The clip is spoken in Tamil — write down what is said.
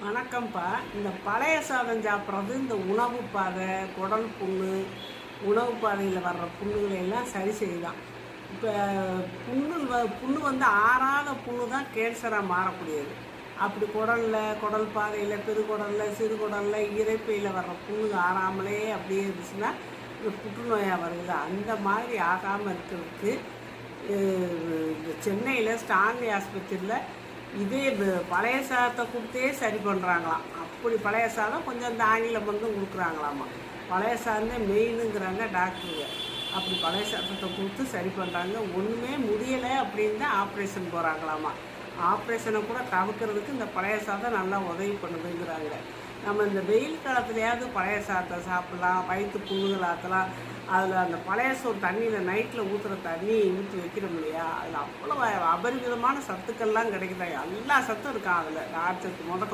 வணக்கம்ப்பா. இந்த பழைய சாதம் சாப்பிட்றது இந்த உணவு பாதை, குடல் புண்ணு, உணவு பாதையில் வர்ற புண்ணுகளை எல்லாம் சரி செய்யுதான். இப்போ புண்ணு வந்து ஆறாத புண்ணு தான் கேன்சராக மாறக்கூடியது. அப்படி குடல் பாதையில், பெருகுடலில், சிறுகுடலில், இரைப்பையில் வர்ற புண்ணு ஆறாமலே அப்படியே இருந்துச்சுன்னா இந்த புற்றுநோயாக வருது. அந்த மாதிரி ஆகாமல் இருக்கிறதுக்கு இந்த சென்னையில் ஸ்டான்லி ஆஸ்பத்திரியில் இதே பழைய சாதத்தை கொடுத்தே சரி பண்ணுறாங்களாம். அப்படி பழைய சாதம் கொஞ்சம் இந்த ஆங்கில மருந்தும் கொடுக்குறாங்களாமா. பழைய சாதமே மெயினுங்கிறாங்க டாக்டருங்க. அப்படி பழைய சாதத்தை கொடுத்து சரி பண்ணுறாங்க. ஒன்றுமே முடியலை அப்படின்னு தான் ஆப்ரேஷன் போகிறாங்களாமா. ஆப்ரேஷனை கூட தவிர்க்கிறதுக்கு இந்த பழைய சாதம் நல்லா உதவி பண்ணுதுங்கிறாங்க. நம்ம இந்த வெயில் காலத்துலையாவது பழைய சாதத்தை சாப்பிட்லாம், வயிற்று புண்ணுகள் ஆற்றலாம். அதில் அந்த பழைய சோறு தண்ணியில் நைட்டில் ஊற்றுற தண்ணி ஊற்றி வைக்கிறோம் இல்லையா, அதில் அவ்வளோ அபரிமிதமான சத்துக்கள்லாம் கிடைக்குதா. எல்லா சத்தும் இருக்கான் அதில். நார்ச்சத்து முதல்